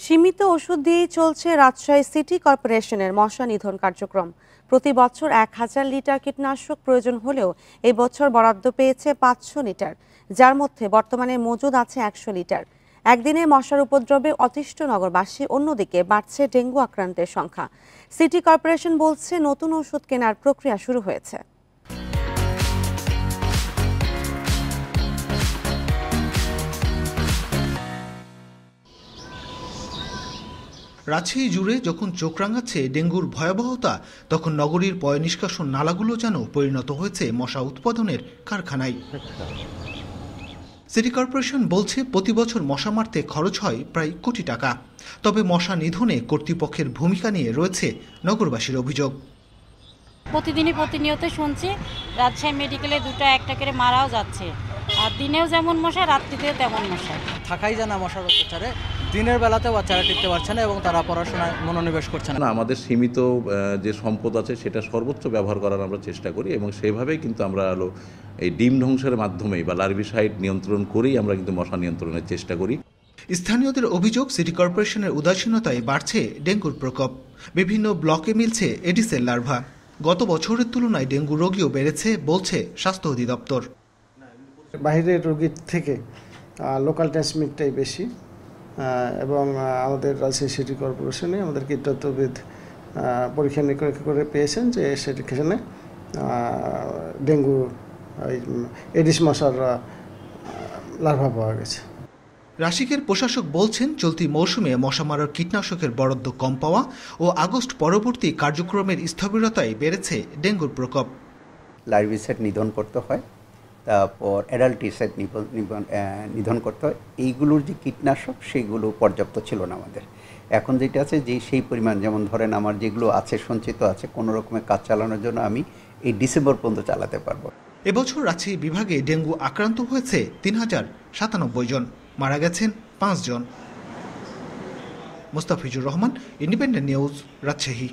সীমিত ওষুধ দিয়েই চলছে রাজশাহী সিটি কর্পোরেশনের মশা নিধন কার্যক্রম। প্রতি বছর 1000 লিটার কীটনাশক প্রয়োজন হলেও এই বছর বরাদ্দ পেয়েছে 500 লিটার, যার মধ্যে বর্তমানে মজুদ আছে 100 লিটার। একদিনে মশার উপদ্রবে অতিষ্ঠ নগরবাসী, অন্যদিকে বাড়ছে ডেঙ্গু আক্রান্তের সংখ্যা। সিটি কর্পোরেশন বলছে নতুন ওষুধ কেনার প্রক্রিয়া শুরু হয়েছে। রাজশাহী জুড়ে যখন চোখ রাঙাচ্ছে ডেঙ্গুর ভয়াবহতা, তখন নগরীর পয়ঃনিষ্কাশন নালাগুলো যেন পরিণত হয়েছে মশা উৎপাদনের কারখানায়। সিটি কর্পোরেশন বলছে প্রতি বছর মশা মারতে খরচ হয় প্রায় কোটি টাকা। তবে মশা নিধনে কর্তৃপক্ষের ভূমিকা নিয়ে রয়েছে নগরবাসীর অভিযোগ। প্রতিদিনই প্রতিনিয়ত শুনছি রাজশাহী মেডিকেলে দুটো একটা করে মারাও যাচ্ছে, আর দিনেও যেমন মশা, রাত্রিতেও তেমন মশা। থাকাই যায় না মশার অত্যাচারে, দিনের বেলাতেও বাচ্চারা টিকতে পারছে না এবং তারা পড়াশোনায় মনোনিবেশ করছে না। আমাদের সীমিত যে সম্পদ আছে সেটা সর্বোচ্চ ব্যবহার করার আমরা চেষ্টা করি এবং সেভাবেই কিন্তু আমরা এই ডিম ধ্বংসের মাধ্যমেই বা লার্ভিসাইড নিয়ন্ত্রণ করেই আমরা কিন্তু মশা নিয়ন্ত্রণের চেষ্টা করি। স্থানীয়দের অভিযোগ, সিটি কর্পোরেশনের উদাসীনতায় বাড়ছে ডেঙ্গুর প্রকোপ। বিভিন্ন ব্লকে মিলছে এডিসের লার্ভা। গত বছরের তুলনায় ডেঙ্গু রোগীও বেড়েছে বলছে স্বাস্থ্য অধিদপ্তর। বাইরের রোগীর থেকে লোকাল ট্রান্সমিটটাই বেশি, এবং আমাদের রাজশাহী সিটি কর্পোরেশনে আমাদের কীটতত্ত্ববিদ পরীক্ষা নিরীক্ষা করে পেয়েছেন যে সেখানে ডেঙ্গু এডিস মশার লার্ভা পাওয়া গেছে। রাশিকের প্রশাসক বলছেন, চলতি মৌসুমে মশা মারার কীটনাশকের বরাদ্দ কম পাওয়া ও আগস্ট পরবর্তী কার্যক্রমের স্থবিরতায় বেড়েছে ডেঙ্গুর প্রকোপ। লার্ভিসাইড নিধন করতে হয়, তারপর অ্যাডাল্টিসাইড নিধন করতে হয়। এইগুলোর যে কীটনাশক সেগুলো পর্যাপ্ত ছিল না আমাদের। এখন যেটা আছে যে সেই পরিমাণ, যেমন ধরেন আমার যেগুলো আছে সঞ্চিত আছে, কোনো রকমের কাজ চালানোর জন্য আমি এই ডিসেম্বর পর্যন্ত চালাতে পারবো। এবছর রাজশাহী বিভাগে ডেঙ্গু আক্রান্ত হয়েছে 3097 জন, মারা গেছেন 5 জন। Mustafizur Rahman, independent news, Rajshahi.